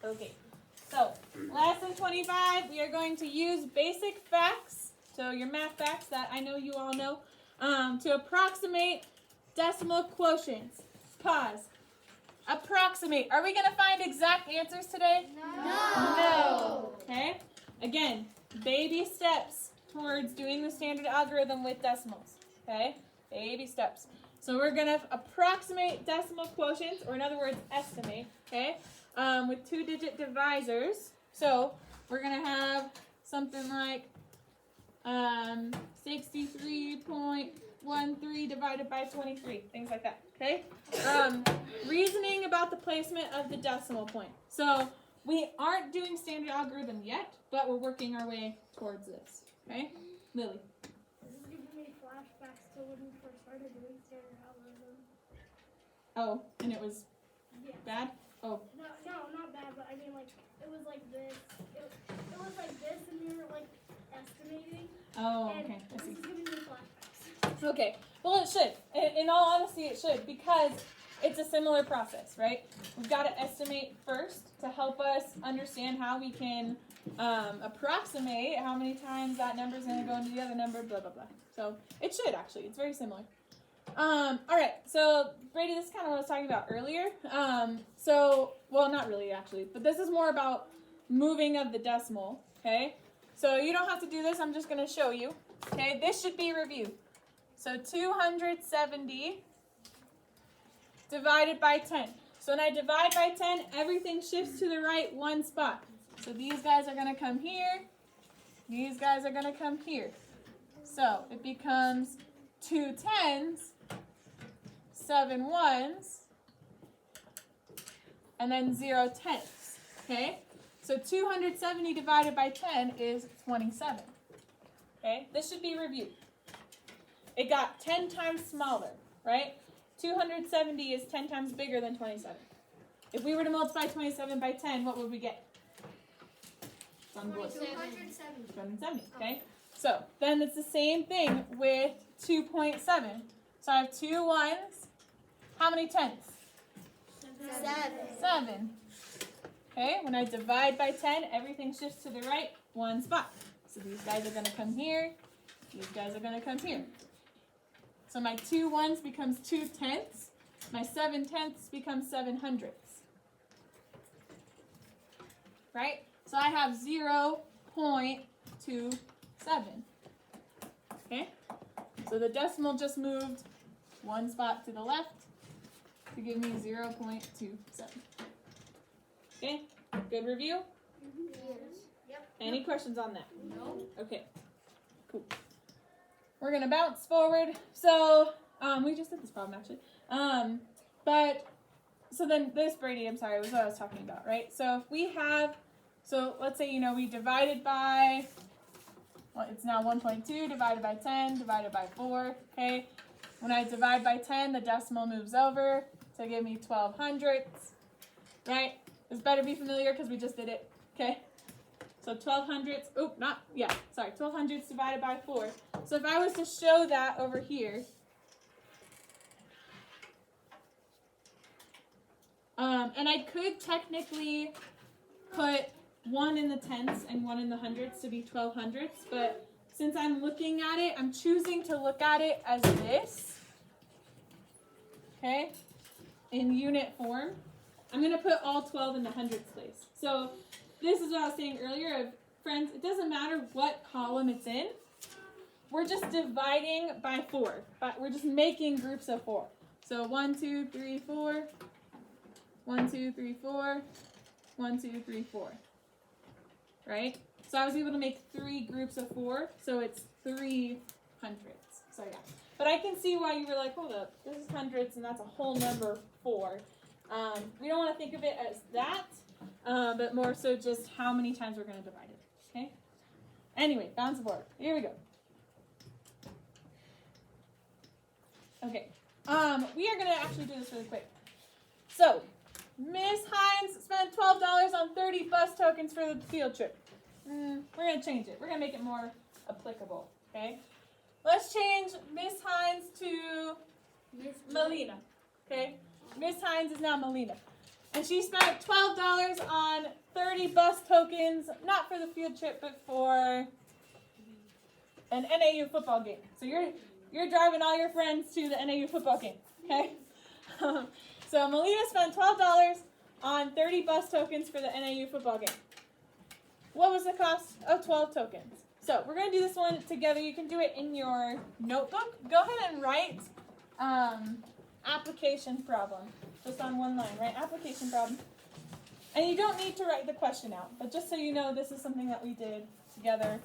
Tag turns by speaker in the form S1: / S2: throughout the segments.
S1: Okay, so lesson 25, we are going to use basic facts, so your math facts that I know you all know, to approximate decimal quotients. Pause. Approximate. Are we going to find exact answers today? No. Okay. Again, baby steps towards doing the standard algorithm with decimals. Okay? Baby steps. So we're going to approximate decimal quotients, or in other words, estimate, okay, with two-digit divisors. So we're going to have something like 63.13 divided by 23, things like that, okay? Reasoning about the placement of the decimal point. So we aren't doing standard algorithm yet, but we're working our way towards this, okay? Lily.
S2: This is giving me flashbacks to when we first started doing standard algorithm.
S1: Oh, and it was bad? Oh.
S2: No, not bad, but I mean, like, it was like this. It was like this, and we were, like, estimating.
S1: Oh,
S2: and
S1: okay. I
S2: this
S1: see.
S2: is giving me flashbacks.
S1: Okay. Well, it should. In all honesty, it should, because it's a similar process, right? We've got to estimate first to help us understand how we can approximate how many times that number is going to go into the other number, blah, blah, blah. So it should, actually. It's very similar. All right. So, Brady, this is kind of what I was talking about earlier. Well, not really, actually, but this is more about moving of the decimal, okay? So you don't have to do this. I'm just going to show you, okay? This should be review. So 270 divided by 10. So when I divide by 10, everything shifts to the right one spot. So these guys are going to come here. These guys are going to come here. So it becomes 2 10s, 7 1s, and then 0 tenths. Okay? So 270 divided by 10 is 27. Okay? This should be reviewed. It got 10 times smaller, right? 270 is 10 times bigger than 27. If we were to multiply 27 by 10, what would we get? 270, okay? So then it's the same thing with 2.7. So I have 2 1s. How many tenths? 7. Okay, when I divide by 10, everything shifts to the right one spot. So these guys are going to come here. These guys are going to come here. So my 2 1s becomes 2 tenths. My 7 tenths becomes 7 hundredths. Right? So I have 0.27. Okay? So the decimal just moved one spot to the left to give me 0.27. Okay? Good review?
S2: Yes. Yep.
S1: Any questions on that?
S2: No.
S1: Okay. Cool. We're going to bounce forward. So, we just did this problem, actually. So then this, Brady, I'm sorry, was what I was talking about, right? So if we have, so let's say, we divided by, well, it's now 1.2 divided by 10 divided by 4, okay? When I divide by 10, the decimal moves over to give me 12 hundredths, right? This better be familiar because we just did it, okay? So 12 hundredths, 12 hundredths divided by 4. So if I was to show that over here, and I could technically put 1 in the tenths and 1 in the hundredths to be 12 hundredths, but since I'm looking at it, I'm choosing to look at it as this, okay, in unit form. I'm going to put all 12 in the hundredths place. So this is what I was saying earlier. Friends, it doesn't matter what column it's in. We're just dividing by 4. But we're just making groups of 4. So 1, 2, 3, 4. 1, 2, 3, 4. 1, 2, 3, 4. Right? So I was able to make 3 groups of 4. So it's 3 hundredths. So yeah. But I can see why you were like, hold up. This is hundredths and that's a whole number 4. We don't want to think of it as that. But more so just how many times we're going to divide it. Okay? Anyway, bounce forward. Here we go. Okay. We are going to actually do this really quick. So, Miss Hines spent $12 on 30 bus tokens for the field trip. We're going to change it. We're going to make it more applicable. Okay? Let's change Miss Hines to Melina. Okay? Miss Hines is now Melina. And she spent $12 on 30 bus tokens, not for the field trip, but for an NAU football game. So you're driving all your friends to the NAU football game, okay? So Melina spent $12 on 30 bus tokens for the NAU football game. What was the cost of 12 tokens? So we're going to do this one together. You can do it in your notebook. Go ahead and write application problem. Just on one line, right? Application problem. And you don't need to write the question out, but just so you know, this is something that we did together.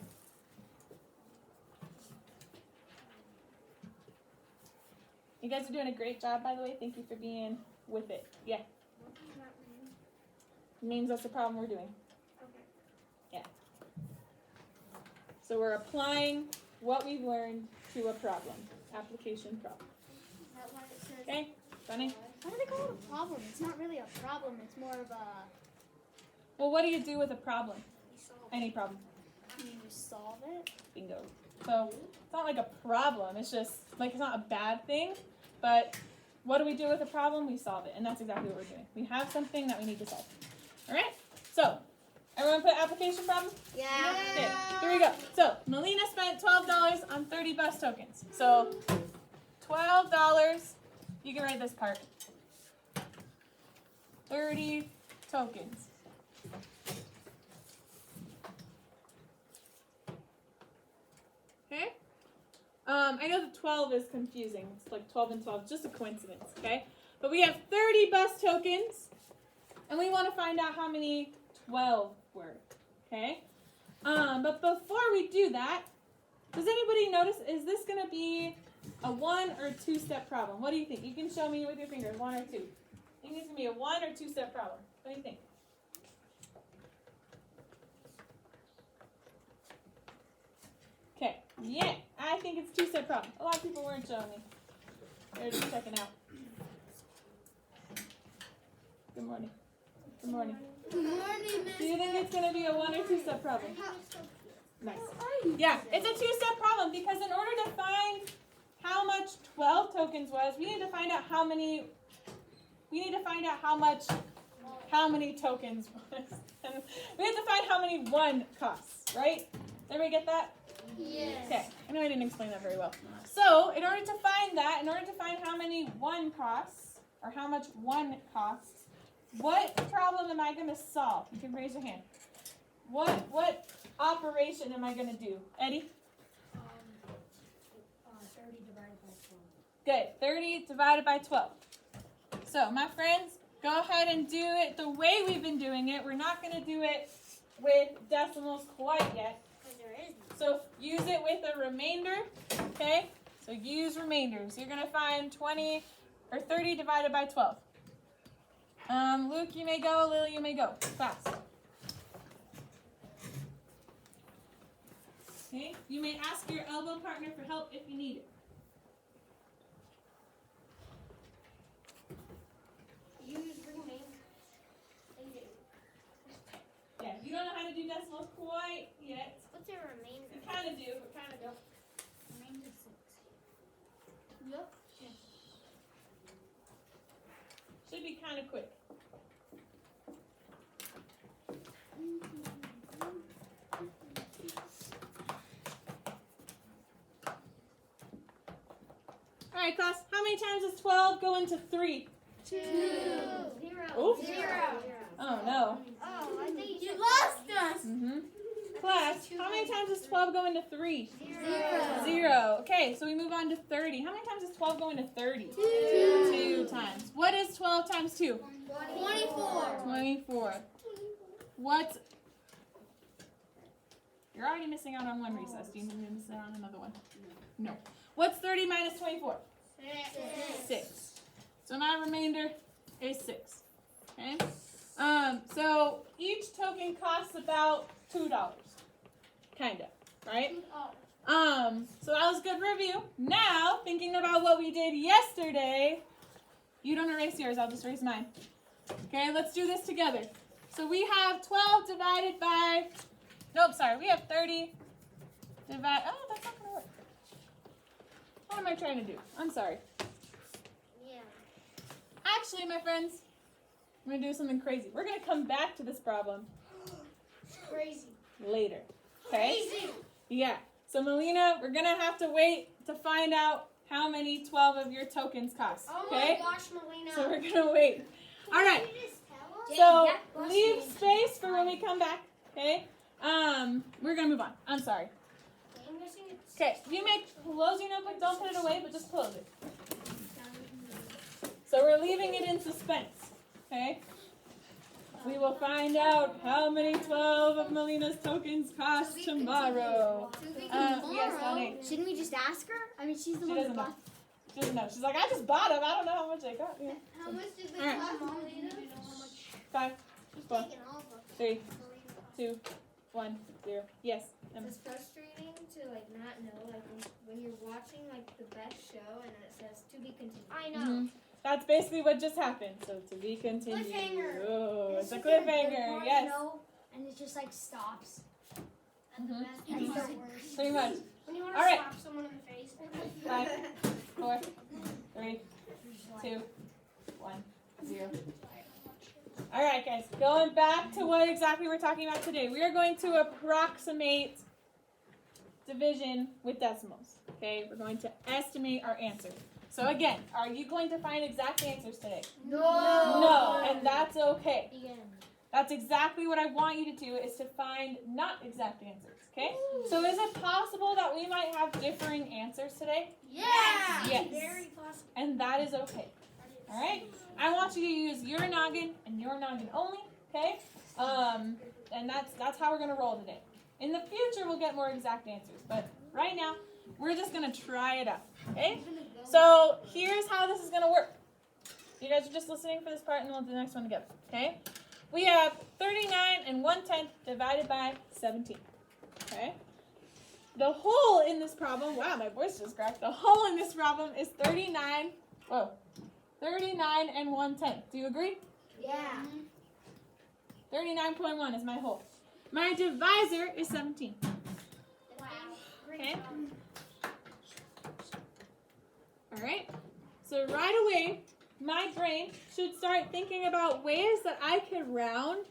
S1: You guys are doing a great job, by the way. Thank you for being with it. Yeah.
S2: What does that mean?
S1: It means that's the problem we're doing.
S2: Okay.
S1: So we're applying what we've learned to a problem. Application problem.
S2: Is that why it says?
S1: Okay? Funny?
S2: Why do they call it a problem? It's not really a problem. It's more of a.
S1: Well, what do you do with a problem?
S2: You solve
S1: Any problem.
S2: it. You solve it.
S1: Bingo. So it's not like a problem. It's just like it's not a bad thing. But what do we do with a problem? We solve it. And that's exactly what we're doing. We have something that we need to solve. All right? So everyone put application problem?
S2: Yeah.
S1: Okay, here we go. So Melina spent $12 on 30 bus tokens. So $12. You can write this part. 30 tokens. Okay? I know the 12 is confusing. It's like 12 and 12, just a coincidence, okay? But we have 30 bus tokens, and we want to find out how many 12 were, okay? But before we do that, does anybody notice, is this going to be a 1 or 2-step problem? What do you think? You can show me with your fingers, 1 or 2. You think it's going to be a 1 or 2-step problem? What do you think? Okay, yeah, I think it's 2-step problem. A lot of people weren't showing me. They're just checking out. Good morning. Good morning.
S2: Good morning, Miss.
S1: Do you think it's going to be a 1 or 2-step problem? Nice. Yeah, it's a 2-step problem because in order to find how much 12 tokens was, we need to find out how many tokens was. And we have to find how many 1 costs, right? Did everybody get that?
S2: Yes.
S1: Okay, I know I didn't explain that very well. So, in order to find that, in order to find how many 1 costs, or how much 1 costs, what problem am I going to solve? You can raise your hand. What operation am I going to do? Eddie?
S2: 30 divided by 12.
S1: Good. 30 divided by 12. So, my friends, go ahead and do it the way we've been doing it. We're not going to do it with decimals quite yet.
S2: Because there is none.
S1: So, use it with a remainder, okay? So, use remainders. You're going to find 30 divided by 12. Luke, you may go. Lily, you may go. Fast. Okay? You may ask your elbow partner for help if you need it.
S2: Use remainder.
S1: Yeah, you don't know how to do decimals quite yet.
S2: What's a remainder?
S1: You kind of do, but kind of don't.
S2: Remainder 6. Yep.
S1: Should be kind of quick. All right, class. How many times does 12 go into 3?
S2: 2. 0.
S1: Oops.
S2: 0.
S1: Oh, no.
S2: Oh, I think you lost us.
S1: Mm-hmm. Class, how many times does 12 go into 3?
S2: 0.
S1: 0. Okay, so we move on to 30. How many times does 12 go into 30? 2 times. What is 12 times 2?
S2: 24.
S1: 24. What's... You're already missing out on one recess. Do you need to miss out on another one? No. What's 30 minus 24? 6. So my remainder is 6. Okay? So each token costs about $2. Kinda. Right? So that was good review. Now, thinking about what we did yesterday, you don't erase yours, I'll just erase mine. Okay, let's do this together. So we have 12 divided by, we have 30 divided, that's not gonna work. What am I trying to do? I'm sorry.
S2: Yeah.
S1: Actually, my friends, I'm going to do something crazy. We're going to come back to this problem
S2: Crazy.
S1: later. Okay?
S2: Crazy.
S1: Yeah. So, Melina, we're going to have to wait to find out how many 12 of your tokens cost.
S2: Oh
S1: Okay?
S2: my gosh, Melina.
S1: So, we're going to wait. All right.
S2: Can you just tell us?
S1: So,
S3: that bus
S1: leave
S3: changes
S1: space for when
S3: time.
S1: we come back. Okay? We're going to move on. I'm sorry.
S2: I'm guessing it's
S1: Okay. You may close your notebook. Don't put it away, but just close it. So, we're leaving it in suspense. Okay? We will find out how many 12 of Melina's tokens cost tomorrow. Yes, Donnie.
S3: Shouldn't we just ask her? I mean, she's the
S1: She
S3: one
S1: doesn't
S3: who
S1: know.
S3: bought.
S1: She doesn't know. She's like, I just bought them. I don't know how much I got. Yeah.
S2: How much did they
S1: All right.
S2: cost, Melina? Do you know how much?
S1: 5, 4,
S2: Taking all of them.
S1: 3, 2, 1, 0. Yes. Emma.
S4: It's frustrating to like not know like when you're watching like the best show and it says to be continued.
S2: I know.
S1: Mhm. That's basically what just happened. So to be continued.
S2: Cliffhanger.
S1: Oh, it's a
S3: just like a good
S1: cliffhanger.
S3: part,
S1: Yes.
S3: you know, and it just like stops.
S2: And the
S1: Mhm.
S2: best
S3: That's
S2: part.
S3: the worst.
S1: Pretty much.
S2: When you want
S1: All
S2: to
S1: right.
S2: slap someone in the face.
S1: 5, 4, 3, 2, 1, 0. All right, guys. Going back to what exactly we're talking about today. We are going to approximate division with decimals. Okay? We're going to estimate our answer. So again, are you going to find exact answers today? No, and that's okay. That's exactly what I want you to do, is to find not exact answers, okay? So is it possible that we might have differing answers today?
S2: Yeah.
S1: Yes.
S2: Very possible.
S1: And that is okay, all right? I want you to use your noggin and your noggin only, okay? And that's how we're gonna roll today. In the future, we'll get more exact answers, but right now, we're just gonna try it out, okay? So here's how this is gonna work. You guys are just listening for this part, and we'll do the next one together, okay? We have 39 and 1/10 divided by 17, okay? The whole in this problem, wow, my voice just cracked. The whole in this problem is 39 and 1/10. Do you agree?
S4: Yeah.
S1: 39.1 is my whole. My divisor is 17.
S2: Wow. Great
S1: Okay.
S2: job.
S1: All right. So right away, my brain should start thinking about ways that I can round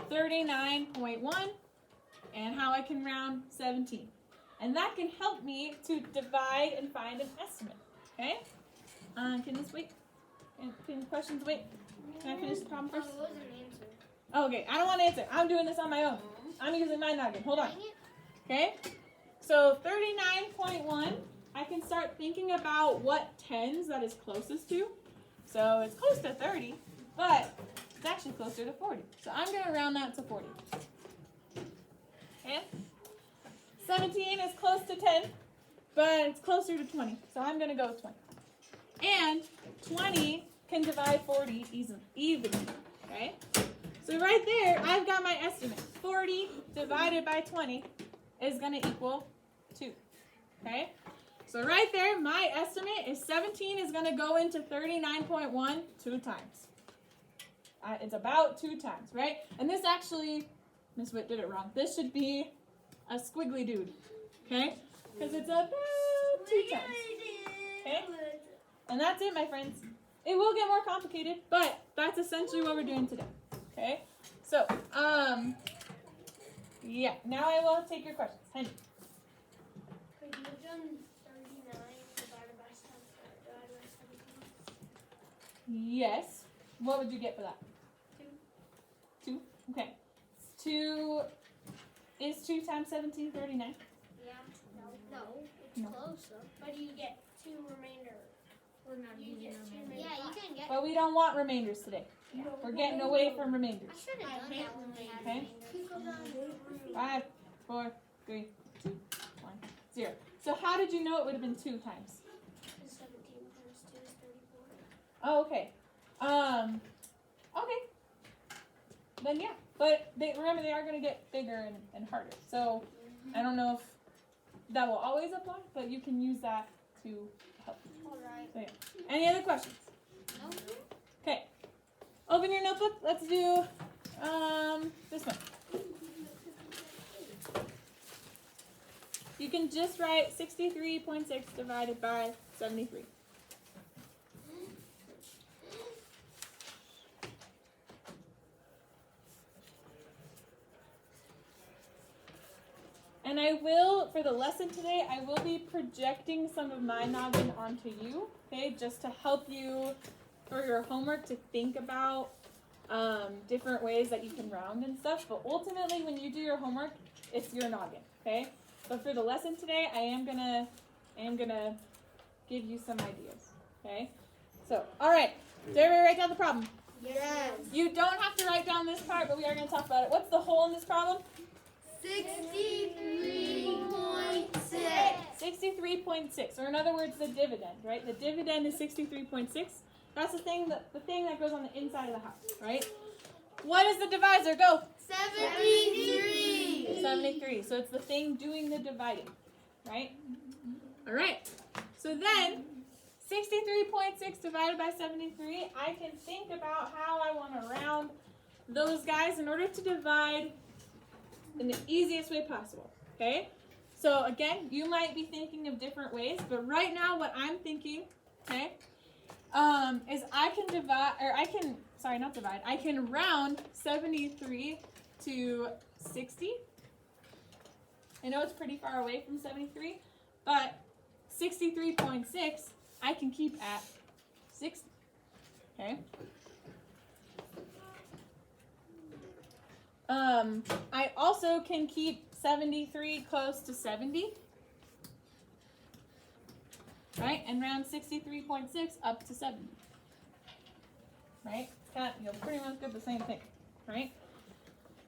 S1: 39.1 and how I can round 17. And that can help me to divide and find an estimate. Okay? Can this wait? Can questions wait? Can I finish the problem first?
S2: What was an answer?
S1: Oh, okay. I don't want to answer. I'm doing this on my own. I'm using my noggin. Hold on. Okay? So 39.1, I can start thinking about what tens that is closest to. So it's close to 30, but it's actually closer to 40. So I'm going to round that to 40. Okay? 17 is close to 10, but it's closer to 20. So I'm going to go with 20. And 20 can divide 40 evenly. Okay? So right there, I've got my estimate. 40 divided by 20 is going to equal 2. Okay? So right there, my estimate is 17 is going to go into 39.1 2 times. It's about 2 times, right? And this actually, Miss Witt did it wrong. This should be a squiggly dude, okay? Because it's about 2 times. Okay? And that's it, my friends. It will get more complicated, but that's essentially what we're doing today, okay? So, yeah, now I will take your questions. Henry.
S2: Could you have done 39 divided by 17?
S1: Yes. What would you get for that? 2. 2? Okay. 2 is 2 times 17, 39.
S2: Yeah. No. It's
S1: No.
S2: close though. But you get 2 remainder. Or not you get 2 remainder.
S4: Yeah, you can get.
S1: But we don't want remainders today. We're getting away from remainders.
S4: I should have done
S2: hate
S4: that when we had
S1: Okay.
S4: remainder.
S1: 5, 4, 3, 2, 1, 0. So how did you know it would have been 2 times?
S2: 17 times 2 is 34.
S1: Oh, okay. Okay. Then yeah. But remember, they are going to get bigger and harder. So I don't know if that will always apply, but you can use that to help.
S2: Alright.
S1: So, yeah. Any other questions?
S4: No.
S1: Okay. Open your notebook. Let's do this one. You can just write 63.6 divided by 73. And I will, for the lesson today, I will be projecting some of my noggin onto you, okay, just to help you for your homework to think about different ways that you can round and stuff. But ultimately, when you do your homework, it's your noggin, okay? But for the lesson today, I am gonna give you some ideas, okay? So, all right, did everybody write down the problem?
S4: Yes.
S1: You don't have to write down this part, but we are gonna talk about it. What's the hole in this problem?
S4: 63.6.
S1: 63.6, or in other words, the dividend, right? The dividend is 63.6. That's the thing that goes on the inside of the house, right? What is the divisor? Go.
S4: 73.
S1: 73. So it's the thing doing the dividing, right? All right. So then, 63.6 divided by 73, I can think about how I want to round those guys in order to divide in the easiest way possible, okay? So again, you might be thinking of different ways, but right now what I'm thinking, okay, is I can round 73 to 60. I know it's pretty far away from 73, but 63.6 I can keep at 60, okay? I also can keep 73 close to 70, right? And round 63.6 up to 70, right? You'll pretty much get the same thing, right?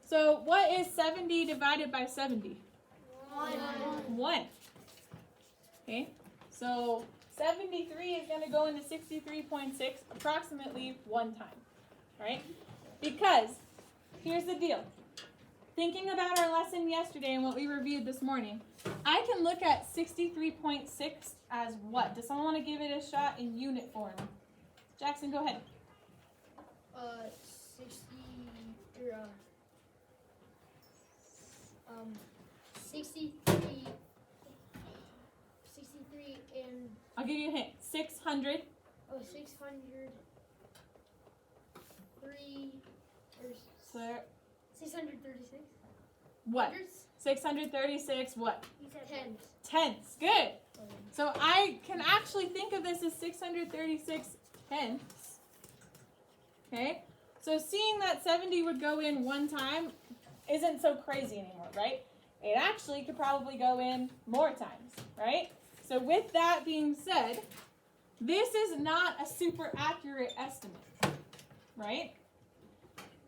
S1: So what is 70 divided by 70? 1. Okay, so 73 is going to go into 63.6 approximately 1 time, right? Because here's the deal. Thinking about our lesson yesterday and what we reviewed this morning, I can look at 63.6 as what? Does someone want to give it a shot in unit form? Jackson, go ahead.
S3: 63 and
S1: I'll give you a hint. 600.
S3: 603 or
S1: So,
S3: 636.
S1: what? 636 what?
S2: You said
S3: 10.
S1: Tenths. Good. So I can actually think of this as 636 tenths. Okay? So seeing that 70 would go in 1 time isn't so crazy anymore, right? It actually could probably go in more times, right? So with that being said, this is not a super accurate estimate, right?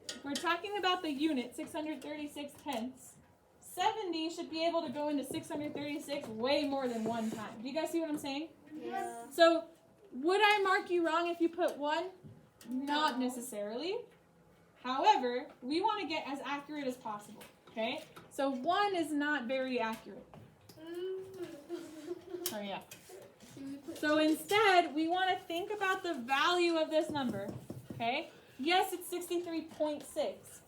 S1: If we're talking about the unit, 636 tenths, 70 should be able to go into 636 way more than 1 time. Do you guys see what I'm saying?
S4: Yeah.
S1: So, would I mark you wrong if you put 1? Not necessarily. However, we want to get as accurate as possible, okay? So 1 is not very accurate. Oh yeah. So instead, we want to think about the value of this number, okay? Yes, it's 63.6,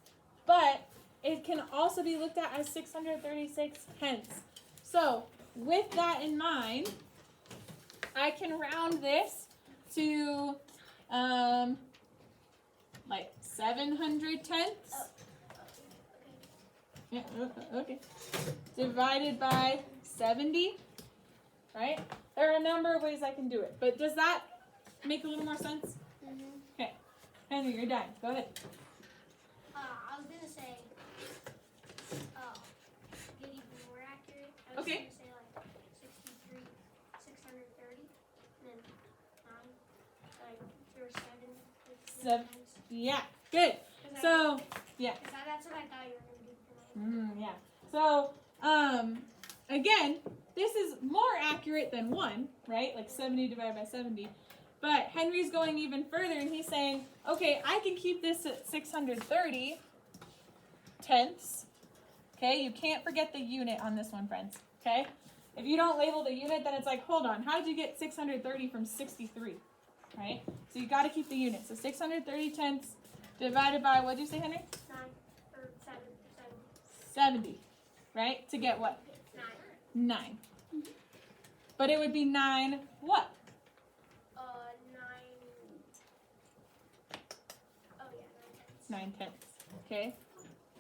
S1: but it can also be looked at as 636 tenths. So, with that in mind, I can round this to, like 700 tenths. Yeah, okay. Divided by 70, right? There are a number of ways I can do it, but does that make a little more sense? Okay. Henry, you're done. Go ahead.
S2: I was gonna say, get even more accurate. I was
S1: Okay.
S2: gonna say like 63, 630, and then 9, like there were 7.
S1: Seven. Yeah, good. So, yeah.
S2: That's what I thought you were gonna do tonight.
S1: Yeah. So, again, this is more accurate than 1, right? Like 70 divided by 70. But Henry's going even further, and he's saying, okay, I can keep this at 630 tenths. Okay, you can't forget the unit on this one, friends. Okay? If you don't label the unit, then it's like, hold on, how did you get 630 from 63? Right? So you got to keep the unit. So 630 tenths divided by, what did you say, Henry?
S2: 9 or 7.
S1: 70. Right? To get what?
S2: 9.
S1: 9. But it would be 9 what?
S2: 9. Oh yeah, 9 tenths.
S1: 9 tenths. Okay?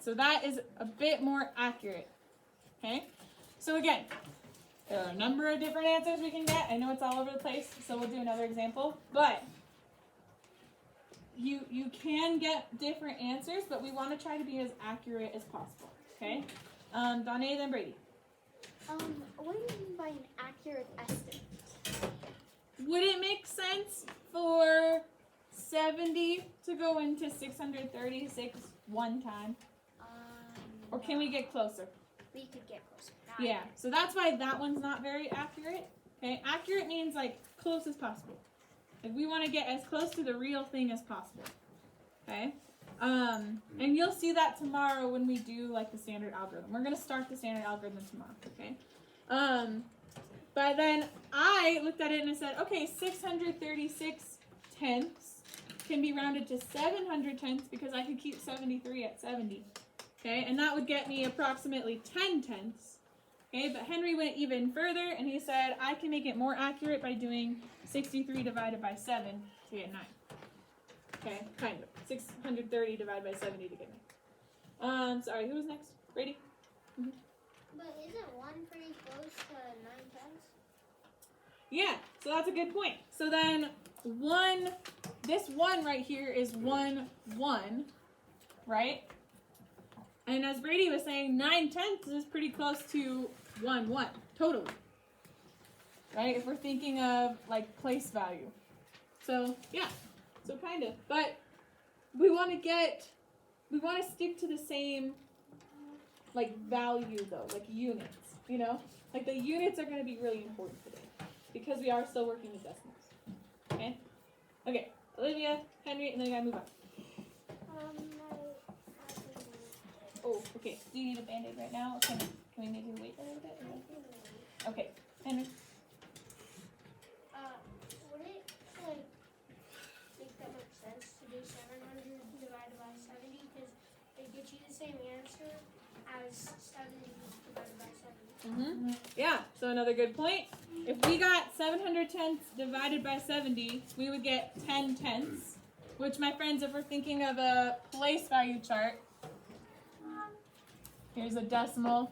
S1: So that is a bit more accurate. Okay? So again, there are a number of different answers we can get. I know it's all over the place, so we'll do another example. But you can get different answers, but we want to try to be as accurate as possible. Okay? Donna, then Brady.
S3: What do you mean by an accurate estimate?
S1: Would it make sense for 70 to go into 636 one time? Or can we get closer?
S3: We could get closer.
S1: Yeah, so that's why that one's not very accurate. Okay, accurate means like close as possible. Like we want to get as close to the real thing as possible. Okay, and you'll see that tomorrow when we do like the standard algorithm. We're gonna start the standard algorithm tomorrow. Okay, but then I looked at it and I said, okay, 636 tenths can be rounded to 700 tenths because I could keep 73 at 70. Okay, and that would get me approximately 10 tenths. Okay, but Henry went even further and he said I can make it more accurate by doing 63 divided by 7 to get 9. Okay, kind of. 630 divided by 70 to get 9. Sorry, who was next? Brady?
S4: But isn't 1 pretty close to 9 tenths?
S1: Yeah, so that's a good point. So then this 1 right here is 1, 1, right? And as Brady was saying, 9 tenths is pretty close to 1, 1, totally. Right? If we're thinking of like place value. So yeah, so kind of. But we want to stick to the same like value though, like units, you know? Like the units are going to be really important today because we are still working with decimals. Okay? Okay, Olivia, Henry, and then we gotta move on. Oh, okay. Do you need a band-aid right now? Or can we maybe wait a little bit? Okay, Henry.
S4: Would it like make that much sense to do 700 divided by 70 because it gets you the same answer as 70 divided by 70?
S1: Yeah, so another good point. If we got 700 tenths divided by 70, we would get 10 tenths, which, my friends, if we're thinking of a place value chart, here's a decimal.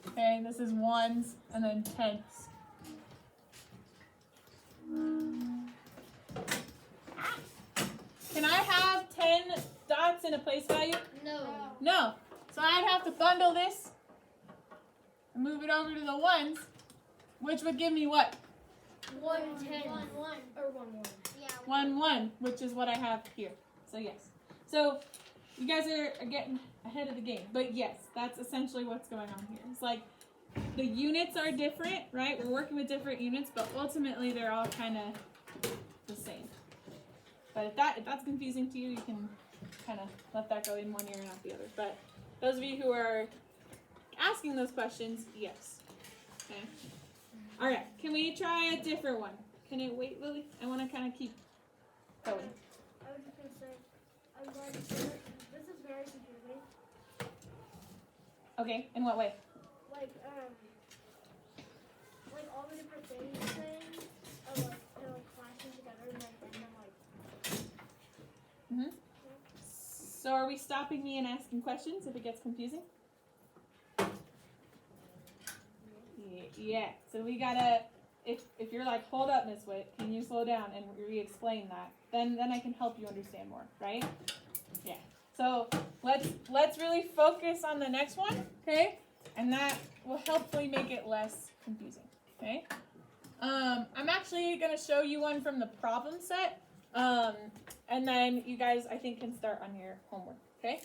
S1: Okay, this is ones and then tenths. Can I have 10 dots in a place value?
S4: No.
S1: No. So I'd have to bundle this and move it over to the ones, which would give me what?
S3: 1
S4: 10.
S3: 1 1 or 1 1.
S4: Yeah.
S1: 1, 1, which is what I have here. So yes. So you guys are getting ahead of the game. But yes, that's essentially what's going on here. It's like the units are different, right? We're working with different units, but ultimately they're all kind of the same. But if that's confusing to you, you can kind of let that go in one ear and out the other. But those of you who are asking those questions, yes. Okay. All right. Can we try a different one? Can it wait, Lily? I want to kind of keep going.
S2: I was just gonna say, I'm glad you said it. This is very confusing.
S1: Okay. In what way?
S2: Like all the different things you're saying are like they're like flashing together and then I'm like,
S1: So are we stopping me and asking questions if it gets confusing? Yeah. So we gotta, if you're like, hold up, Miss Witt, can you slow down and re-explain that? Then I can help you understand more, right? Yeah. So let's really focus on the next one, okay? And that will hopefully make it less confusing, okay? I'm actually gonna show you one from the problem set, and then you guys, I think, can start on your homework, okay?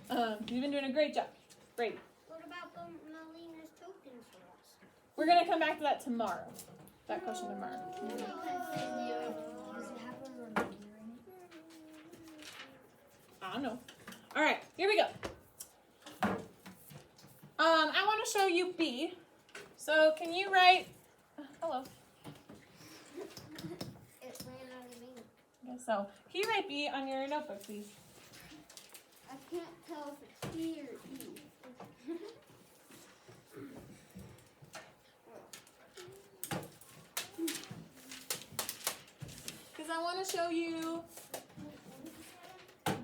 S1: You've been doing a great job. Great.
S4: What about the Melina's tokens for us?
S1: We're gonna come back to that tomorrow. That question tomorrow.
S3: Does it have a reminder in it?
S1: I don't know. All right, here we go. I want to show you B. So can you write? Hello.
S4: It ran out of ink.
S1: Okay, so can you write B on your notebook, please?
S4: I can't tell if it's E or E.
S1: Because I want to show you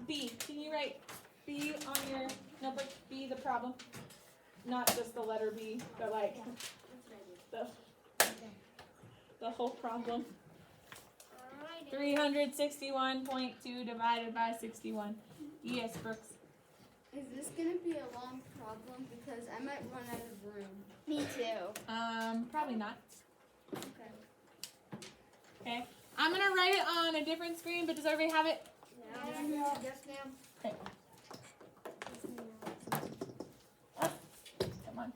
S1: B. Can you write B on your notebook? B, the problem. not just the letter B, but like the whole problem.
S4: Alright.
S1: 361.2 divided by 61. Yes, Brooks.
S3: Is this gonna be a long problem? Because I might run out of room. Me too.
S1: Probably not.
S3: Okay.
S1: Okay. I'm gonna write it on a different screen, but does everybody have it?
S3: Yes, ma'am.
S1: Okay. Come on.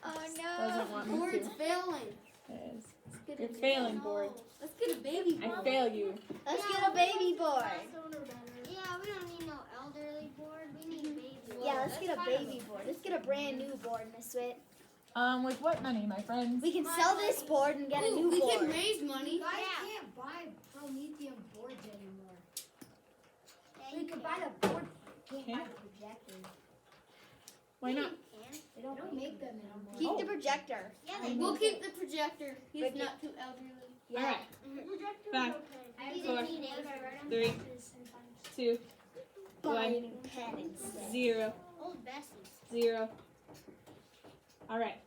S3: Oh
S1: Doesn't want me
S3: Board's
S1: to.
S3: failing.
S1: Yes.
S3: Let's get
S1: You're
S3: a
S1: failing, board.
S3: Let's get a baby board.
S1: I fail you.
S3: Let's get a baby board.
S4: Yeah, we don't need no elderly board. We need baby board.
S3: Yeah, let's get a baby board. Let's get a brand new board, Miss Witt.
S1: With what money, my friends?
S3: We can sell this board and get a new board.
S5: We can raise money.
S3: Guys
S4: Yeah.
S3: can't buy Prometheum boards anymore.
S4: Yeah,
S3: We could buy the board. Can't
S1: Okay.
S3: buy the projector.
S1: Why not?
S3: They don't make them anymore.
S1: Keep
S3: Keep the projector.
S4: Yeah, they
S5: We'll keep the projector. He's
S3: But
S5: not too elderly.
S1: All right.
S2: Projector
S1: Back.
S4: I
S1: Four.
S4: didn't need it.
S1: 3, 2,
S3: Buying pen instead.
S1: 0,
S4: Old Bessie's.
S1: 0. All right.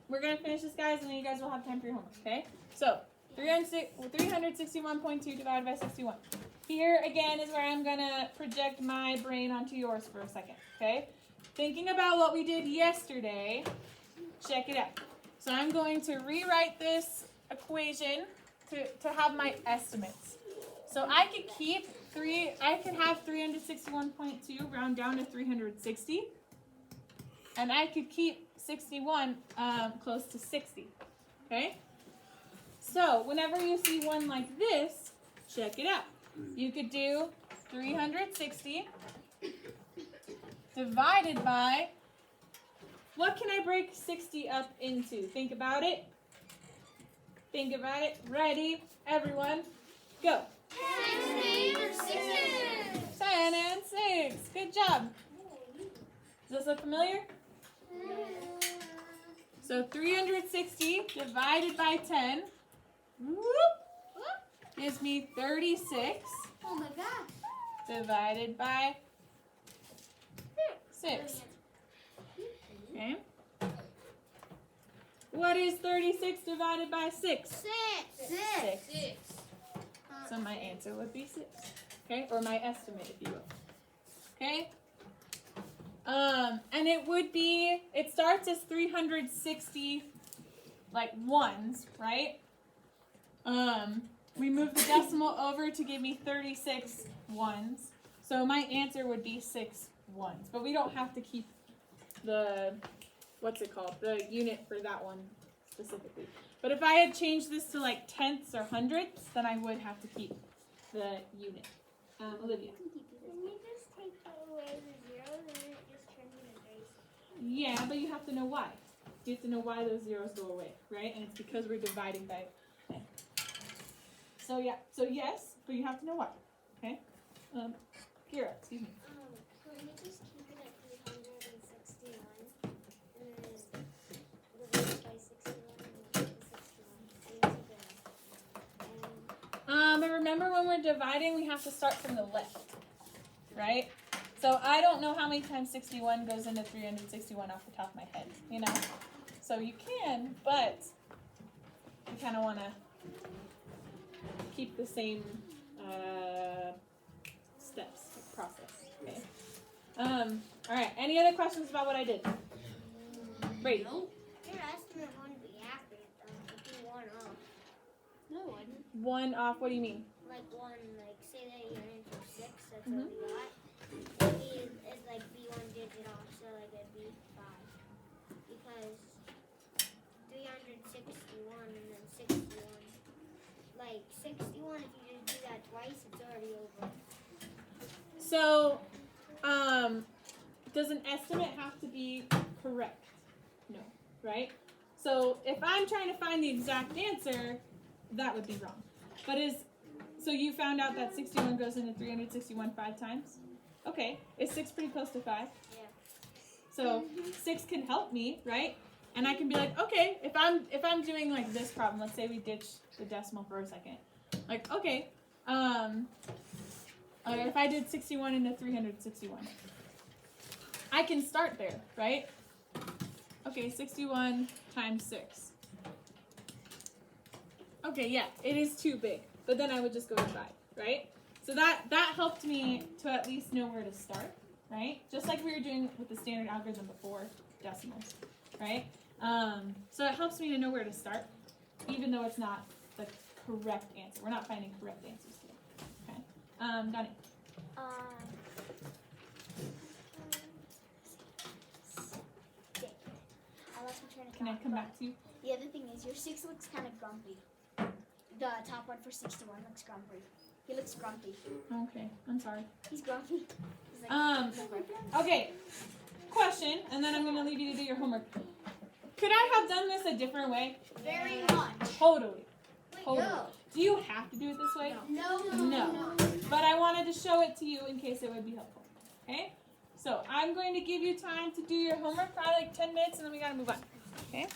S1: We're gonna finish this, guys, and then you guys will have time for your homework. Okay? So 361.2 divided by 61. Here again is where I'm gonna project my brain onto yours for a second. Okay? Thinking about what we did yesterday, check it out. So I'm going to rewrite this equation to have my estimates. So I could keep I could have 361.2 round down to 360. And I could keep 61 close to 60. Okay? So whenever you see one like this, check it out. You could do 360 divided by, what can I break 60 up into? Think about it. Think about it. Ready? Everyone, go. 10 and 6. Good job. Does this look familiar? So 360 divided by 10 whoop, gives me 36
S3: Oh my god.
S1: divided by 6. Okay. What is 36 divided by 6? 6. So my answer would be 6. Okay, or my estimate, if you will. Okay. And it would be, it starts as 360, like ones, right? We move the decimal over to give me 36 ones. So my answer would be 6 ones. But we don't have to keep the, what's it called? The unit for that one specifically. But if I had changed this to like tenths or hundredths, then I would have to keep the unit. Olivia.
S4: Can you just take away the zeros and then it just turns into base?
S1: Yeah, but you have to know why. You have to know why those zeros go away, right? And it's because we're dividing by 10. So yeah, so yes, but you have to know why. Okay? Kira, excuse me.
S4: Can we just keep it at 361 and then divide it by 61 and keep the 61?
S1: But remember when we're dividing, we have to start from the left, right? So I don't know how many times 61 goes into 361 off the top of my head, you know? So you can, but you kind of want to keep the same steps, process, okay? All right, any other questions about what I did? Brady.
S5: Nope.
S4: Your estimate wouldn't be accurate though. It'd be one off.
S3: No one.
S1: One off, what do you mean?
S4: Like one, like say that you're in for 6, that's
S1: Mhm.
S4: what we got. It'd like be one digit off, so like it'd be 5. Because 361 and then 61. Like 61, if you just do that twice, it's already over.
S1: So, does an estimate have to be correct? No, right? So if I'm trying to find the exact answer, that would be wrong. But so you found out that 61 goes into 361 5 times? Okay, is 6 pretty close to 5?
S4: Yeah.
S1: So 6 can help me, right? And I can be like, okay, if I'm doing like this problem, let's say we ditch the decimal for a second. Like, okay, if I did 61 into 361. I can start there, right? Okay, 61 times 6. Okay, yeah, it is too big. But then I would just go divide, right? So that helped me to at least know where to start, right? Just like we were doing with the standard algorithm before decimals, right? So it helps me to know where to start, even though it's not the correct answer. We're not finding correct answers here. Okay. Donnie.
S2: I lost my train of
S1: Can I
S2: thought,
S1: come
S2: but
S1: back to you?
S2: The other thing is, your 6 looks kind of grumpy. The top one for 61 looks grumpy. He looks grumpy.
S1: Okay, I'm sorry.
S2: He's grumpy. He's like,
S1: Okay. Question, and then I'm going to leave you to do your homework. Could I have done this a different way?
S2: very much.
S1: Totally. Totally.
S3: No.
S1: Do you have to do it this way?
S2: No.
S1: No. But I wanted to show it to you in case it would be helpful. Okay? So I'm going to give you time to do your homework, probably like 10 minutes, and then we got to move on. Okay?